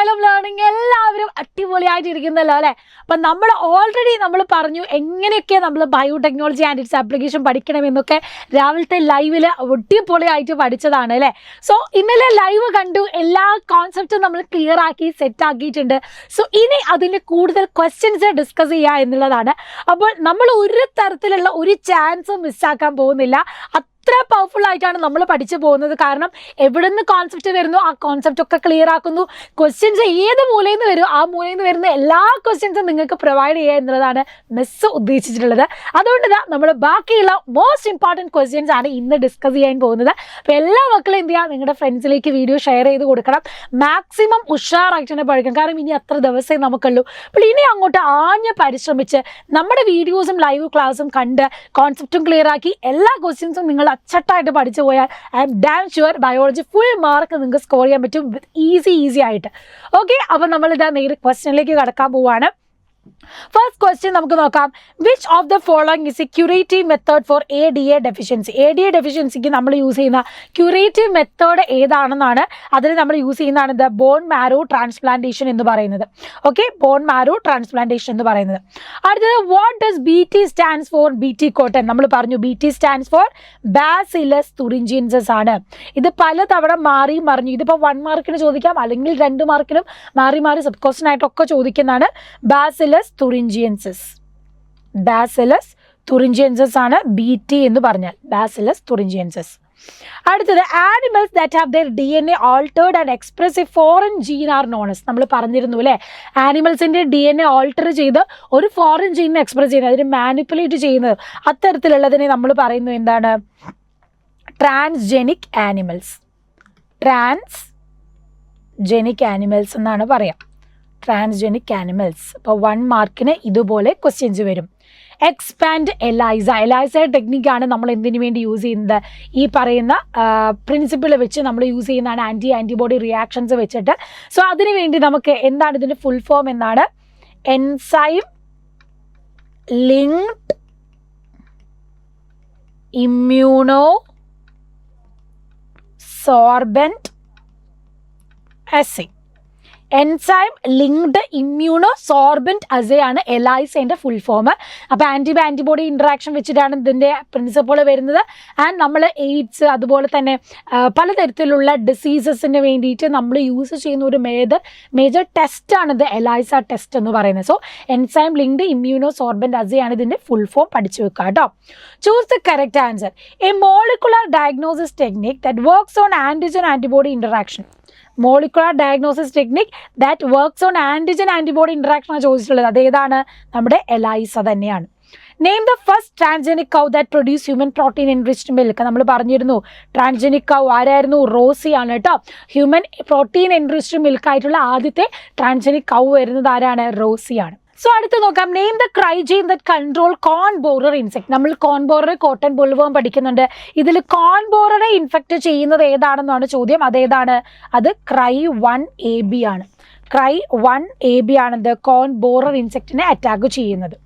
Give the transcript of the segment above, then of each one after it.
കാലം ലേണിംഗ് എല്ലാവരും അടിപൊളിയായിട്ടിരിക്കുന്നല്ലോ അല്ലേ? അപ്പം നമ്മൾ ഓൾറെഡി പറഞ്ഞു എങ്ങനെയൊക്കെ നമ്മൾ ബയോടെക്നോളജി ആൻഡ് ഇറ്റ്സ് ആപ്ലിക്കേഷൻ പഠിക്കണമെന്നൊക്കെ രാവിലത്തെ ലൈവിൽ അടിപൊളിയായിട്ട് പഠിച്ചതാണ് അല്ലേ? സോ ഇന്നലെ ലൈവ് കണ്ടു, എല്ലാ കോൺസെപ്റ്റും നമ്മൾ ക്ലിയർ ആക്കി സെറ്റ് ആക്കിയിട്ടുണ്ട്. സോ ഇനി അതിൻ്റെ കൂടുതൽ ക്വസ്റ്റ്യൻസ് ഡിസ്കസ് ചെയ്യുക എന്നുള്ളതാണ്. അപ്പോൾ നമ്മൾ ഒരു തരത്തിലുള്ള ഒരു ചാൻസും മിസ്സാക്കാൻ പോകുന്നില്ല. അത്ര പവർഫുൾ ആയിട്ടാണ് നമ്മൾ പഠിച്ചു പോകുന്നത്. കാരണം എവിടെ നിന്ന് കോൺസെപ്റ്റ് വരുന്നു ആ കോൺസെപ്റ്റ് ഒക്കെ ക്ലിയർ ആക്കുന്നു. ക്വസ്റ്റ്യൻസ് ഏത് മൂലയിൽ നിന്ന് വരും ആ മൂലയിൽ നിന്ന് വരുന്ന എല്ലാ ക്വസ്റ്റ്യൻസും നിങ്ങൾക്ക് പ്രൊവൈഡ് ചെയ്യുക എന്നുള്ളതാണ് മിസ് ഉദ്ദേശിച്ചിട്ടുള്ളത്. അതുകൊണ്ട് നമ്മൾ ബാക്കിയുള്ള മോസ്റ്റ് ഇമ്പോർട്ടൻറ്റ് ക്വസ്റ്റ്യൻസ് ആണ് ഇന്ന് ഡിസ്കസ് ചെയ്യാൻ പോകുന്നത്. അപ്പോൾ എല്ലാ മക്കളും എന്ത് ചെയ്യുക, നിങ്ങളുടെ ഫ്രണ്ട്സിലേക്ക് വീഡിയോ ഷെയർ ചെയ്ത് കൊടുക്കണം. മാക്സിമം ഉഷാറായിട്ട് തന്നെ പഠിക്കണം. കാരണം ഇനി അത്ര ദിവസമേ നമുക്കുള്ളൂ. അപ്പോൾ ഇനി അങ്ങോട്ട് ആഞ്ഞ് പരിശ്രമിച്ച് നമ്മുടെ വീഡിയോസും ലൈവ് ക്ലാസ്സും കണ്ട് കോൺസെപ്റ്റും ക്ലിയർ ആക്കി എല്ലാ ക്വസ്റ്റ്യൻസും നിങ്ങൾ അച്ചട്ടായിട്ട് പഠിച്ചു പോയാൽ I M dam sure biology full mark നിങ്ങൾക്ക് സ്കോർ ചെയ്യാൻ പറ്റും ഈസി ആയിട്ട്. ഓക്കെ, അപ്പോൾ നമ്മളിതാ നേരെ ക്വസ്റ്റ്യനിലേക്ക് കടക്കാൻ പോവുകയാണ്. ഫസ്റ്റ് ക്വസ്റ്റ്യൻ നമുക്ക് നോക്കാം. Which of the following is A curative method for ADA deficiency? ADA ഡെഫിഷ്യൻസിക്ക് നമ്മൾ യൂസ് ചെയ്യുന്ന ക്യൂറേറ്റീവ് മെത്തേഡ് ഏതാണെന്നാണ് അതിൽ നമ്മൾ യൂസ് ചെയ്യുന്നതാണ് ദ ബോൺ മാരോ ട്രാൻസ്പ്ലാന്റേഷൻ എന്ന് പറയുന്നത്. ഓക്കെ, ബോൺ മാരോ ട്രാൻസ്പ്ലാന്റേഷൻ എന്ന് പറയുന്നത്. അടുത്തത് what does BT stands for? BT cotton നമ്മൾ പറഞ്ഞു. BT സ്റ്റാൻഡ്സ് ഫോർ ബാസിലസ് തുറിഞ്ചിയൻസസ് ആണ്. ഇത് പലതവണ മാറി മറിഞ്ഞു. ഇതിപ്പോൾ 1 മാർക്കിന് ചോദിക്കാം, അല്ലെങ്കിൽ 2 മാർക്കിനും മാറി സബ് ക്വസ്റ്റ്യൻ ആയിട്ടൊക്കെ ചോദിക്കുന്നതാണ്. ബാസിലസ് തുറിഞ്ചിയൻസസ്. ബാസിലസ് തുറിഞ്ചിയൻസസ് ആണ് BT എന്ന് പറഞ്ഞാൽ. Bacillus thuringiensis. അടുത്തത് animals that have their DNA altered and express a foreign gene are known as. നമ്മൾ പറഞ്ഞിരുന്നു അല്ലേ, ആനിമൽസിൻ്റെ DNA ഓൾട്ടർ ചെയ്ത് ഒരു ഫോറിൻ ജീനിനെ എക്സ്പ്രസ് ചെയ്യുന്നത്, അതിന് മാനിപ്പുലേറ്റ് ചെയ്യുന്നത്, അത്തരത്തിലുള്ളതിനെ നമ്മൾ പറയുന്നു എന്താണ്? Transgenic animals. ട്രാൻസ്ജെനിക് ആനിമൽസ് എന്നാണ് പറയാം. Transgenic animals. അപ്പോൾ 1 മാർക്കിന് ഇതുപോലെ ക്വസ്റ്റ്യൻസ് വരും. എക്സ്പാൻഡ് എലൈസ ടെക്നിക്കാണ് നമ്മൾ എന്തിനു വേണ്ടി യൂസ് ചെയ്യുന്നത്? ഈ പറയുന്ന പ്രിൻസിപ്പിൾ വെച്ച് നമ്മൾ യൂസ് ചെയ്യുന്നതാണ് ആൻറ്റിബോഡി റിയാക്ഷൻസ് വെച്ചിട്ട്. സോ അതിനു വേണ്ടി നമുക്ക് എന്താണ് ഇതിൻ്റെ ഫുൾ ഫോം എന്നാണ്? Enzyme linked immunosorbent assay. Enzyme linked immunosorbent assay ആണ് എലൈസേൻ്റെ ഫുൾ ഫോം. അപ്പോൾ ആൻറ്റിബോഡി ഇൻട്രാക്ഷൻ വെച്ചിട്ടാണ് ഇതിൻ്റെ പ്രിൻസിപ്പിൾ വരുന്നത്. ആൻഡ് നമ്മൾ എയ്ഡ്സ് അതുപോലെ തന്നെ പലതരത്തിലുള്ള ഡിസീസസിന് വേണ്ടിയിട്ട് നമ്മൾ യൂസ് ചെയ്യുന്ന ഒരു മേജർ ടെസ്റ്റാണിത് എലൈസ ടെസ്റ്റ് എന്ന് പറയുന്നത്. So enzyme linked immunosorbent assay ആണ് ഇതിൻ്റെ ഫുൾ ഫോം. പഠിച്ചു വെക്കുക കേട്ടോ. Choose the correct answer. A molecular diagnosis technique that works on antigen antibody interaction. Molecular diagnosis technique that works on antigen antibody interaction ആണ് ചോദിച്ചിട്ടുള്ളത്. അതേതാണ്? നമ്മുടെ ELISA തന്നെയാണ്. Name the first transgenic cow that produce human protein enriched milk. നമ്മൾ പറഞ്ഞിരുന്നു transgenic കൗ ആരായിരുന്നു? Rossi ആണ് കേട്ടോ. ഹ്യൂമൻ പ്രോട്ടീൻ എൻറിച്ച്ഡ് മിൽക്ക് ആയിട്ടുള്ള ആദ്യത്തെ ട്രാൻസ്ജെനിക് കൗ വരുന്നത് ആരാണ്? റോസിയാണ്. സോ അടുത്ത് നോക്കാം. Name the cry gene that control corn borer insect. നമ്മൾ കോൺ ബോറർ കോട്ടൺ ബോൾവേം പഠിക്കുന്നുണ്ട്. ഇതിൽ കോൺ ബോററെ ഇൻഫെക്റ്റ് ചെയ്യുന്നത് ഏതാണെന്നാണ് ചോദ്യം. അതേതാണ്? അത് Cry1AB ആണ്. Cry1AB ആണെന്ത്? കോൺ ബോറർ ഇൻസെക്റ്റിനെ അറ്റാക്ക് ചെയ്യുന്നത്.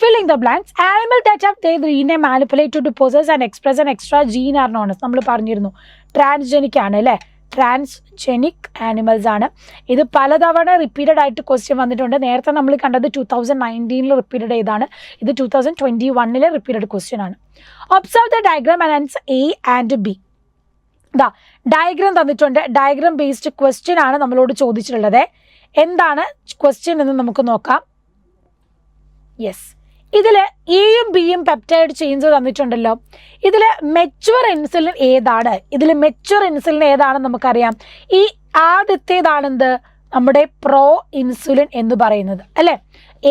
Filling the blanks. Animal that have their DNA manipulated to possess and express an extra gene are known as. നമ്മൾ പറഞ്ഞിരുന്നു ട്രാൻസ്ജെനിക് ആണ് അല്ലേ? ട്രാൻസ്ജെനിക് ആനിമൽസ് ആണ്. ഇത് പലതവണ റിപ്പീറ്റഡ് ആയിട്ട് ക്വസ്റ്റ്യൻ വന്നിട്ടുണ്ട്. നേരത്തെ നമ്മൾ കണ്ടത് 2019 റിപ്പീറ്റഡ് ചെയ്താണ്. ഇത് 2021 റിപ്പീറ്റഡ് ക്വസ്റ്റ്യൻ ആണ്. Observe the diagram and answer A and B. ഇതാ ഡയഗ്രാം തന്നിട്ടുണ്ട്. ഡയഗ്രാം ബേസ്ഡ് ക്വസ്റ്റ്യൻ ആണ് നമ്മളോട് ചോദിച്ചിട്ടുള്ളത്. എന്താണ് ക്വസ്റ്റ്യൻ എന്ന് നമുക്ക് നോക്കാം. യെസ്, ഇതിൽ എയും ബിയും പെപ്റ്റൈഡ് ചെയിൻസ് തന്നിട്ടുണ്ടല്ലോ. ഇതിൽ മെച്വർ ഇൻസുലിൻ ഏതാണ്? ഏതാണെന്ന് നമുക്കറിയാം. ഈ ആദ്യത്തേതാണെന്ത്? നമ്മുടെ പ്രോ ഇൻസുലിൻ എന്ന് പറയുന്നത് അല്ലേ?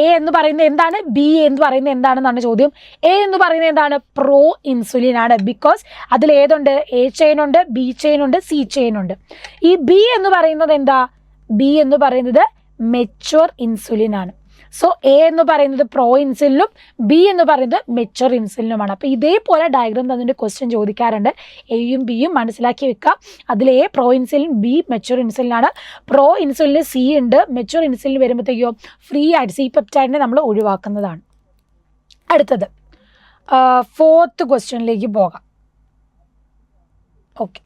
എ എന്ന് പറയുന്നത് എന്താണ്? ബി എന്ന് പറയുന്നത് എന്താണെന്നാണ് ചോദ്യം. എ എന്ന് പറയുന്നത് എന്താണ്? പ്രോ ഇൻസുലിൻ ആണ്. ബിക്കോസ് അതിൽ ഏതുണ്ട്? എ ചെയിൻ ഉണ്ട്, ബി ചെയിൻ ഉണ്ട്, സി ചെയിൻ ഉണ്ട്. ഈ ബി എന്ന് പറയുന്നത് എന്താ? ബി എന്ന് പറയുന്നത് മെച്വർ ഇൻസുലിൻ ആണ്. സോ എ എന്ന് പറയുന്നത് പ്രോ ഇൻസുലിനും ബി എന്ന് പറയുന്നത് മെച്വർ ഇൻസുലിനുമാണ്. അപ്പോൾ ഇതേപോലെ ഡയഗ്രാം തന്നിട്ട് ക്വസ്റ്റ്യൻ ചോദിക്കാറുണ്ട്. എയും ബിയും മനസ്സിലാക്കി വെക്കുക. അതിൽ A pro insulin, B mature ഇൻസുലിനാണ്. പ്രോ ഇൻസുലിന് സി ഉണ്ട്, മെച്വർ ഇൻസുലിൻ വരുമ്പോഴത്തേക്കോ ഫ്രീ ആയിട്ട് സി പെപ്റ്റൈഡിനെ നമ്മൾ ഒഴിവാക്കുന്നതാണ്. അടുത്തത് 4th ക്വസ്റ്റ്യനിലേക്ക് പോകാം. ഓക്കെ,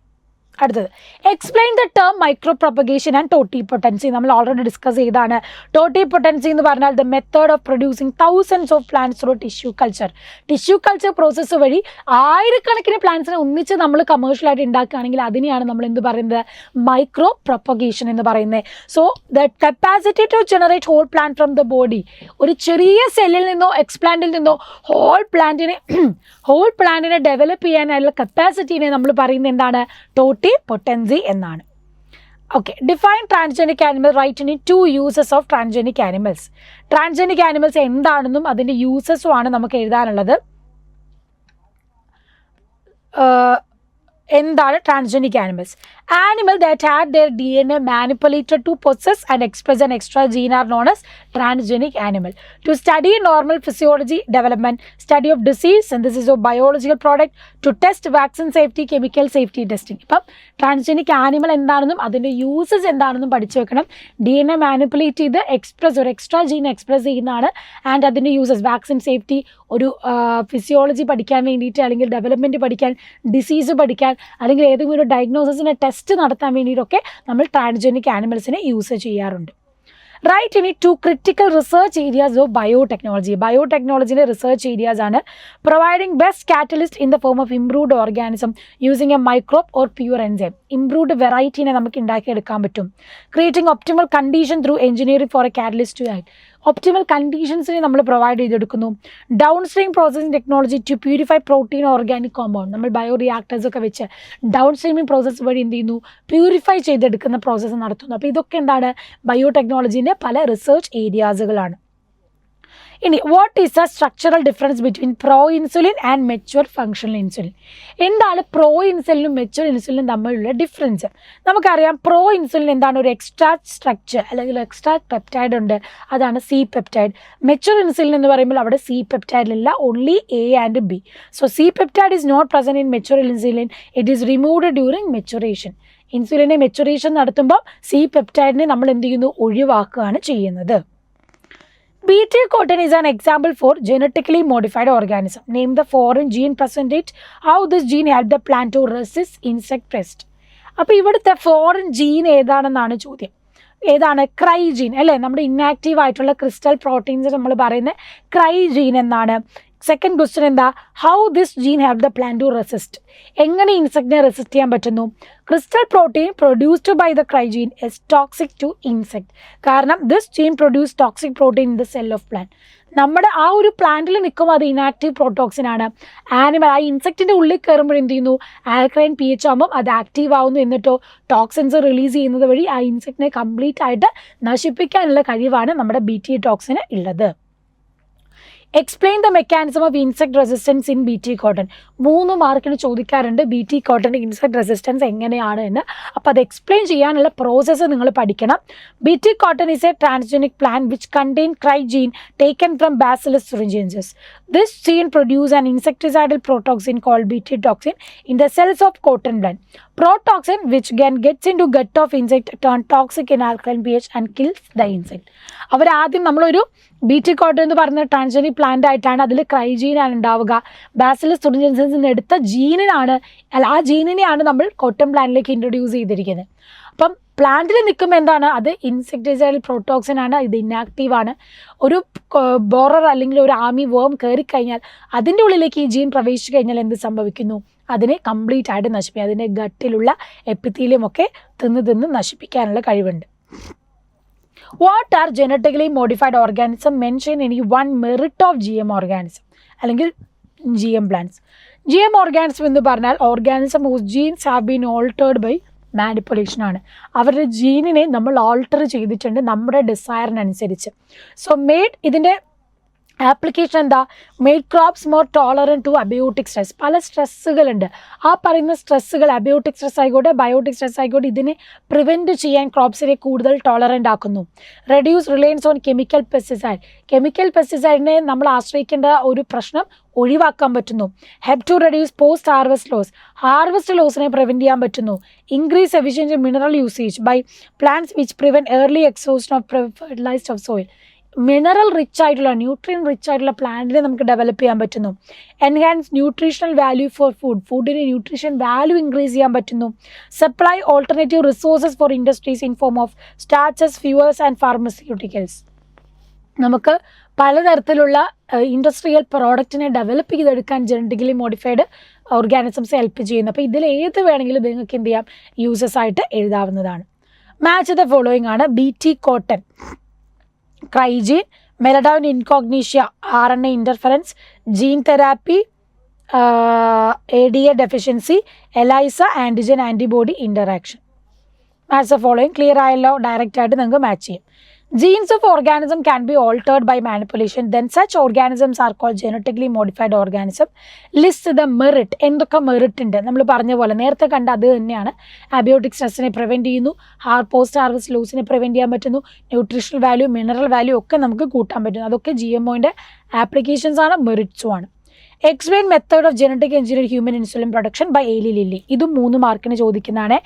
അടുത്തത് explain the term micropropagation and totipotency. നമ്മൾ ഓൾറെഡി ഡിസ്കസ് ചെയ്താണ്. ടോട്ടിപൊട്ടൻസി എന്ന് പറഞ്ഞാൽ the method of producing thousands of plants through tissue culture. Tissue culture process വഴി ആയിരക്കണക്കിന് പ്ലാന്റ്സിനെ ഒന്നിച്ച് നമ്മൾ കമേഴ്ഷ്യലായിട്ട് ഉണ്ടാക്കുകയാണെങ്കിൽ അതിനെയാണ് നമ്മൾ എന്ത് പറയുന്നത്, മൈക്രോ പ്രൊപ്പഗേഷൻ എന്ന് പറയുന്നത്. So the capacity to generate whole plant from the body, ഒരു ചെറിയ സെല്ലിൽ നിന്നോ എക്സ്പ്ലാന്റിൽ നിന്നോ ഹോൾ പ്ലാന്റിനെ ഡെവലപ്പ് ചെയ്യാനുള്ള കപ്പാസിറ്റിനെ നമ്മൾ പറയുന്നത് എന്താണ്, ടോട്ടിപൊട്ടൻസി എന്നാണ്. Okay, define transgenic animal, write in 2 uses of transgenic animals. Transgenic animals എന്താണെന്നും അതിൻ്റെ യൂസസും ആണ് നമുക്ക് എഴുതാനുള്ളത്. എന്താണ് transgenic animals? Animals that had their DNA manipulated to possess and express an extra gene are known as transgenic animal. To study normal physiology, development, study of disease, synthesis of biological product, to test vaccine safety, chemical safety testing. ഇപ്പം transgenic animal എന്താണെന്നും അതിൻ്റെ uses എന്താണെന്നും പഠിച്ചു വെക്കണം. DNA manipulate ചെയ്ത് ഒരു extra gene express ചെയ്യുന്നതാണ്. And അതിൻ്റെ യൂസസ് വാക്സിൻ സേഫ്റ്റി, ഒരു ഫിസിയോളജി പഠിക്കാൻ വേണ്ടിയിട്ട്, അല്ലെങ്കിൽ ഡെവലപ്മെൻറ്റ് പഠിക്കാൻ, ഡിസീസ് പഠിക്കാൻ, അല്ലെങ്കിൽ ഏതെങ്കിലും ഒരു ഡയഗ്നോസിസിൻ്റെ ടെസ്റ്റ് നടത്താൻ വേണ്ടിയിട്ടൊക്കെ നമ്മൾ ട്രാൻസ്ജനിക് ആനിമൽസിനെ യൂസ് ചെയ്യാറുണ്ട്. റൈറ്റ് ഇനി 2 critical research areas of biotechnology. ബയോടെക്നോളജിയിലെ റിസർച്ച് ഏരിയാസ് ആണ് providing best catalyst in the form of improved organism using a microbe or pure enzyme. Improved വെറൈറ്റീനെ നമുക്ക് ഉണ്ടാക്കിയെടുക്കാൻ പറ്റും. Creating optimal condition through engineering for a catalyst to act. Optimal കണ്ടീഷൻസിനെ നമ്മൾ provide ചെയ്തെടുക്കുന്നു. Downstream processing technology to purify protein organic compound. നമ്മൾ ബയോ റിയാക്ടേഴ്സൊക്കെ വെച്ച് ഡൗൺ സ്ട്രീമിംഗ് പ്രോസസ്സ് വഴി എന്ത് ചെയ്യുന്നു, പ്യൂരിഫൈ ചെയ്തെടുക്കുന്ന പ്രോസസ്സ് നടത്തുന്നു. അപ്പോൾ ഇതൊക്കെ എന്താണ്, ബയോടെക്നോളജീൻ്റെ പല റിസർച്ച് ഏരിയാസുകളാണ്. ഇനി what is the structural difference between pro insulin and mature functional insulin? എന്താണ് പ്രോ ഇൻസുലിനും മെച്വർ ഇൻസുലിനും തമ്മിലുള്ള ഡിഫറൻസ്? നമുക്കറിയാം, പ്രോ ഇൻസുലിൻ എന്താണ്, ഒരു എക്സ്ട്രാ സ്ട്രക്ചർ അല്ലെങ്കിൽ എക്സ്ട്രാ പെപ്റ്റൈഡ് ഉണ്ട്, അതാണ് സി പെപ്റ്റൈഡ്. മെച്വർ ഇൻസുലിൻ എന്ന് പറയുമ്പോൾ അവിടെ സി പെപ്റ്റൈഡിലില്ല, only A and B. So C peptide is not present in mature insulin, it is removed during maturation. ഇൻസുലിനെ മെച്ചുറേഷൻ നടത്തുമ്പോൾ സി പെപ്റ്റൈഡിനെ നമ്മൾ എന്ത് ചെയ്യുന്നു, ഒഴിവാക്കുകയാണ് ചെയ്യുന്നത്. Bt cotton is an example for genetically modified organism. Name the foreign gene present it. How this gene helped the plant to resist insect pest. അപ്പോൾ ഇവിടുത്തെ ഫോറിൻ ജീൻ ഏതാണെന്നാണ് ചോദ്യം. ഏതാണ്? ക്രൈ ജീൻ അല്ലേ? നമ്മുടെ ഇന്നാക്റ്റീവ് ആയിട്ടുള്ള ക്രിസ്റ്റൽ പ്രോട്ടീൻസ് നമ്മൾ പറയുന്ന cry gene എന്നാണ്. സെക്കൻഡ് ക്വസ്റ്റ്യൻ എന്താ, how this gene help the plant to resist. എങ്ങനെ ഇൻസെക്റ്റിനെ റെസിസ്റ്റ് ചെയ്യാൻ പറ്റുന്നു? Crystal protein produced by the cry gene is toxic to insect. കാരണം this gene produce toxic protein in the cell of plant. നമ്മുടെ ആ ഒരു പ്ലാന്റിൽ നിൽക്കുമ്പോൾ അത് ഇനാക്റ്റീവ് പ്രോട്ടോക്സിൻ ആണ്. ആനിമൽ ആ ഇൻസെക്റ്റിൻ്റെ ഉള്ളിൽ കയറുമ്പോൾ എന്ത് ചെയ്യുന്നു, ആൽക്കലൈൻ pH ആകുമ്പോൾ അത് ആക്റ്റീവ് ആവുന്നു. എന്നിട്ടോ ടോക്സിൻസ് റിലീസ് ചെയ്യുന്നത് വഴി ആ ഇൻസെക്റ്റിനെ കംപ്ലീറ്റ് ആയിട്ട് നശിപ്പിക്കാനുള്ള കഴിവാണ് നമ്മുടെ BT ടോക്സിന് ഉള്ളത്. Explain the mechanism of insect resistance in BT cotton. 3 മാർക്കിന് ചോദിക്കാറുണ്ട് BT കോട്ടൺ ഇൻസെക്ട് റെസിസ്റ്റൻസ് എങ്ങനെയാണ് എന്ന്. അപ്പോൾ അത് എക്സ്പ്ലെയിൻ ചെയ്യാനുള്ള പ്രോസസ്സ് നിങ്ങൾ പഠിക്കണം. BT cotton is a transgenic plant which contain cry gene taken from bacillus thuringiensis. This gene produces an insecticidal protoxin called BT toxin in the cells of cotton plant. Protoxin which gets into gut of insect turn toxic in alkaline pH and kills the insect. ആദ്യം നമ്മളൊരു BT cotton എന്ന് പറയുന്ന transgenic plant ആയിട്ടാണ്, അതിൽ ക്രൈജീനാണ് ഉണ്ടാവുക. Bacillus thuringiensis എടുത്ത ജീനിനാണ്, ആ ജീനിനെയാണ് നമ്മൾ കോട്ടൺ പ്ലാന്റിലേക്ക് ഇൻട്രൊഡ്യൂസ് ചെയ്തിരിക്കുന്നത്. അപ്പം പ്ലാന്റിൽ നിൽക്കുമ്പോൾ എന്താണ്, അത് ഇൻസെക്ടിസൈഡൽ പ്രോട്ടോക്സിൻ ആണ്, ഇത് ഇന്നാക്റ്റീവ് ആണ്. ഒരു ബോറർ അല്ലെങ്കിൽ ഒരു ആമി വേം കയറിക്കഴിഞ്ഞാൽ അതിൻ്റെ ഉള്ളിലേക്ക് ഈ ജീൻ പ്രവേശിച്ചു കഴിഞ്ഞാൽ എന്ത് സംഭവിക്കുന്നു, അതിനെ കംപ്ലീറ്റ് ആയിട്ട് നശിപ്പിക്കുക. അതിൻ്റെ ഗട്ടിലുള്ള എപ്പിത്തീലിയം ഒക്കെ തിന്ന് നശിപ്പിക്കാനുള്ള കഴിവുണ്ട്. What are genetically modified organism? Mention any one merit of GM organism അല്ലെങ്കിൽ GM പ്ലാന്റ്സ്. GM ഓർഗാനിസം എന്ന് പറഞ്ഞാൽ organism whose genes have been altered by manipulation ആണ്. അവരുടെ ജീനിനെ നമ്മൾ ഓൾട്ടർ ചെയ്തിട്ടുണ്ട് നമ്മുടെ ഡിസയറിനനുസരിച്ച്. സോ മെയ്ഡ് ഇതിൻ്റെ ആപ്ലിക്കേഷൻ എന്താ, made crops more tolerant to abiotic stress. പല സ്ട്രെസ്സുകളുണ്ട്. ആ പറയുന്ന സ്ട്രെസ്സുകൾ അബയോട്ടിക് സ്ട്രെസ് ആയിക്കോട്ടെ ബയോട്ടിക് സ്ട്രെസ് ആയിക്കോട്ടെ, ഇതിനെ പ്രിവെൻറ്റ് ചെയ്യാൻ ക്രോപ്സിനെ കൂടുതൽ ടോളറൻ്റ് ആക്കുന്നു. Reduce Reliance on chemical pesticide. Chemical പെസ്റ്റിസൈഡിനെ നമ്മൾ ആശ്രയിക്കേണ്ട ഒരു പ്രശ്നം ഒഴിവാക്കാൻ പറ്റുന്നു. Help to reduce post harvest loss. Harvest ലോസിനെ പ്രിവെൻറ്റ് ചെയ്യാൻ പറ്റുന്നു. Increase efficiency mineral usage by plants which prevent early exhaustion of fertilized of soil. Mineral rich ആയിട്ടുള്ള ന്യൂട്രിയൻ റിച്ച് ആയിട്ടുള്ള പ്ലാന്റിനെ നമുക്ക് ഡെവലപ്പ് ചെയ്യാൻ പറ്റുന്നു. എൻഹാൻസ് ന്യൂട്രീഷണൽ വാല്യൂ ഫോർ ഫുഡിന് ന്യൂട്രീഷൻ വാല്യൂ ഇൻക്രീസ് ചെയ്യാൻ പറ്റുന്നു. Supply alternative resources for industries in form of starches, fuels and pharmaceuticals. നമുക്ക് പലതരത്തിലുള്ള ഇൻഡസ്ട്രിയൽ പ്രോഡക്റ്റിനെ ഡെവലപ്പ് ചെയ്തെടുക്കാൻ ജനറ്റിക്കലി മോഡിഫൈഡ് ഓർഗാനിസംസ് ഹെൽപ്പ് ചെയ്യുന്നു. അപ്പോൾ ഇതിൽ ഏത് വേണമെങ്കിലും നിങ്ങൾക്ക് എന്ത് ചെയ്യാം, യൂസസ് ആയിട്ട് എഴുതാവുന്നതാണ്. മാച്ച് ദ ഫോളോയിങ് ആണ്. BT cotton, cry gene, meloidogyne incognita, RNA interference, gene therapy, ADA deficiency, ELISA antigen antibody interaction. Match the following. Clear ആയല്ലോ? ഡയറക്റ്റ് ആയിട്ട് നിങ്ങൾക്ക് മാച്ച് ചെയ്യും. Genes of organism can be altered by manipulation. Then such organisms are called genetically modified organism. List the merit. എന്തൊക്കെ merit ഉണ്ട്? നമ്മൾ പറഞ്ഞ പോലെ നേരത്തെ കണ്ട അത് തന്നെയാണ്. ആബിയോട്ടിക് സ്ട്രെസ്സിനെ പ്രിവെൻറ്റ് ചെയ്യുന്നു, പോസ്റ്റ് ഹാർവസ്റ്റ് ലോസിനെ പ്രിവെൻറ്റ് ചെയ്യാൻ പറ്റുന്നു, ന്യൂട്രീഷണൽ വാല്യൂ, മിനറൽ വാല്യൂ ഒക്കെ നമുക്ക് കൂട്ടാൻ പറ്റുന്നു. അതൊക്കെ GMOൻ്റെ ആപ്ലിക്കേഷൻസ് ആണ്, മെറിറ്റ്സും ആണ്. Explain method of genetic engineer human insulin production by Eli Lilly. ഇതും 3 മാർക്കിന് ചോദിക്കുന്നതാണ്.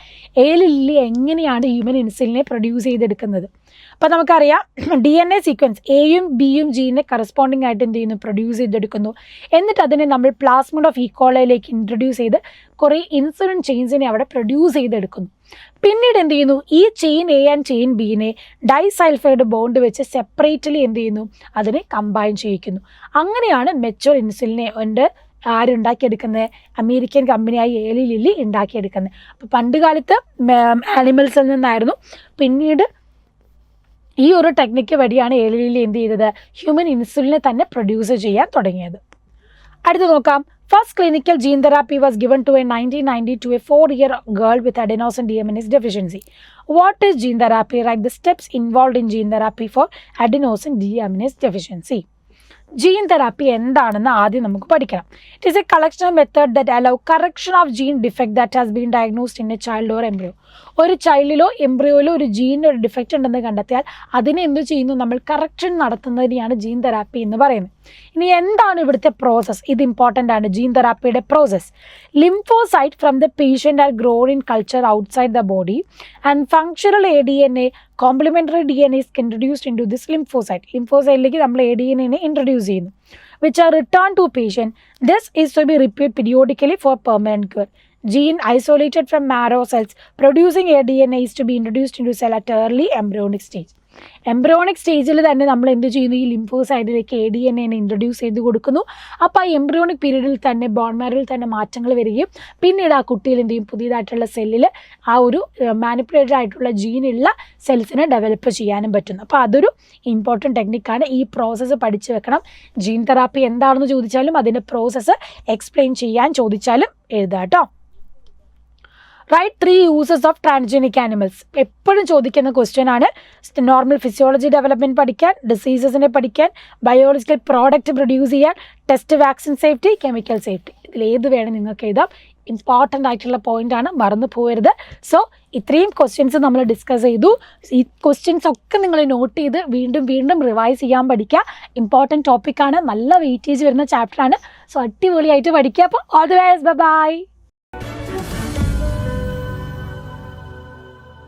എലി ലില്ലി എങ്ങനെയാണ് ഹ്യൂമൻ ഇൻസുലിനെ പ്രൊഡ്യൂസ് ചെയ്തെടുക്കുന്നത്? അപ്പോൾ നമുക്കറിയാം, DNA സീക്വൻസ് Aയും Bയും ജീനിനെ കറസ്പോണ്ടിങ് ആയിട്ട് എന്ത് ചെയ്യുന്നു, പ്രൊഡ്യൂസ് ചെയ്തെടുക്കുന്നു. എന്നിട്ട് അതിനെ നമ്മൾ പ്ലാസ്മിഡ് ഓഫ് ഈക്കോളയിലേക്ക് ഇൻട്രൊഡ്യൂസ് ചെയ്ത് കുറേ ഇൻസുലിൻ ചെയിൻസിനെ അവിടെ പ്രൊഡ്യൂസ് ചെയ്തെടുക്കുന്നു. പിന്നീട് എന്ത് ചെയ്യുന്നു, ഈ ചെയിൻ A ആൻഡ് ചെയിൻ Bനെ ഡൈസൾഫൈഡ് ബോണ്ട് വെച്ച് സെപ്പറേറ്റ്ലി എന്ത് ചെയ്യുന്നു, അതിനെ കമ്പൈൻ ചെയ്യിക്കുന്നു. അങ്ങനെയാണ് മെച്ചുവർ ഇൻസുലിനെ ആരുണ്ടാക്കിയെടുക്കുന്നത്? അമേരിക്കൻ കമ്പനിയായി എലി ലില്ലി ഉണ്ടാക്കിയെടുക്കുന്നത്. അപ്പോൾ പണ്ട് കാലത്ത് ആനിമൽസിൽ നിന്നായിരുന്നു, പിന്നീട് ഈ ഒരു ടെക്നിക്ക് വഴിയാണ് എലി ലില്ലി എന്ത് ചെയ്തത്, ഹ്യൂമൻ ഇൻസുലിനെ തന്നെ പ്രൊഡ്യൂസ് ചെയ്യാൻ തുടങ്ങിയത്. അടുത്ത് നോക്കാം. First clinical gene therapy was given to 1992 a 4-year girl with adenosine deaminase deficiency. What is gene therapy? Write the steps involved in gene therapy for adenosine deaminase deficiency. Gene therapy എന്താണെന്ന് ആദ്യം നമുക്ക് പഠിക്കണം. It is a collection of method that allow correction of gene defect that has been diagnosed in a child or embryo. ഒരു ചൈൽഡിലോ എംബ്രിയോയിലോ ഒരു ജീനിൻ്റെ ഒരു defect ഉണ്ടെന്ന് കണ്ടെത്തിയാൽ അതിനെ എന്ത് ചെയ്യുന്നു, നമ്മൾ കറക്ഷൻ നടത്തുന്നതിനെയാണ് ജീൻ തെറാപ്പി എന്ന് പറയുന്നത്. ഇനി എന്താണ് ഇവിടുത്തെ പ്രോസസ്സ്? ഇത് ഇമ്പോർട്ടൻ്റ് ആണ്. ജീൻ തെറാപ്പിയുടെ process: lymphocyte from the patient are grown in culture outside the body and functional ADNA complementary DNA is introduced into this lymphocyte. ലിംഫോസൈറ്റിലേക്ക് നമ്മൾ ADNA ഇൻട്രൊഡ്യൂസ് ചെയ്യുന്നു, which are returned to patient. This is to be repeated periodically for permanent cure. Gene isolated from marrow cells producing ADNA is to be introduced into cell at early embryonic stage. Embryonic സ്റ്റേജിൽ തന്നെ നമ്മൾ എന്ത് ചെയ്യുന്നു, ഈ ലിംഫോസൈറ്റിലേക്ക് ADNA introduce ചെയ്ത് കൊടുക്കുന്നു. അപ്പോൾ ആ എംബ്രിയോണിക് പീരീഡിൽ തന്നെ ബോൺ മാരോയിൽ തന്നെ മാറ്റങ്ങൾ വരികയും പിന്നീട് ആ കുട്ടിയിൽ എന്ത് ചെയ്യും, പുതിയതായിട്ടുള്ള സെല്ലിൽ ആ ഒരു മാനിപ്പുലേറ്റഡ് ആയിട്ടുള്ള ജീനുള്ള സെൽസിനെ ഡെവലപ്പ് ചെയ്യാനും പറ്റുന്നു. അപ്പോൾ അതൊരു ഇമ്പോർട്ടൻറ്റ് ടെക്നിക്കാണ്. ഈ പ്രോസസ്സ് പഠിച്ചു വെക്കണം. ജീൻ തെറാപ്പി എന്താണെന്ന് ചോദിച്ചാലും അതിൻ്റെ പ്രോസസ്സ് എക്സ്പ്ലെയിൻ ചെയ്യാൻ ചോദിച്ചാലും എഴുതാം കേട്ടോ. Write 3 uses of transgenic animals. എപ്പോഴും ചോദിക്കുന്ന ക്വസ്റ്റ്യൻ ആണ്. നോർമൽ ഫിസിയോളജി ഡെവലപ്മെൻറ്റ് പഠിക്കാൻ, ഡിസീസസിനെ പഠിക്കാൻ, ബയോളജിക്കൽ പ്രോഡക്റ്റ് പ്രൊഡ്യൂസ് ചെയ്യാൻ, test vaccine safety, chemical safety. ഇതിലേത് വേണം നിങ്ങൾക്ക് എഴുതാം. ഇമ്പോർട്ടൻ്റ് ആയിട്ടുള്ള പോയിന്റ് ആണ്, മറന്നു പോകരുത്. സോ ഇത്രയും ക്വസ്റ്റ്യൻസ് നമ്മൾ ഡിസ്കസ് ചെയ്തു. ഈ ക്വസ്റ്റ്യൻസ് ഒക്കെ നിങ്ങൾ നോട്ട് ചെയ്ത് വീണ്ടും വീണ്ടും റിവൈസ് ചെയ്യാൻ പഠിക്കുക. ഇമ്പോർട്ടൻറ്റ് ടോപ്പിക്കാണ്, നല്ല വെയിറ്റേജ് വരുന്ന ചാപ്റ്ററാണ്. സോ അടിപൊളിയായിട്ട് പഠിക്കുക. അപ്പോൾ ഓൾ ദി ബെസ്റ്റ്, ബൈ.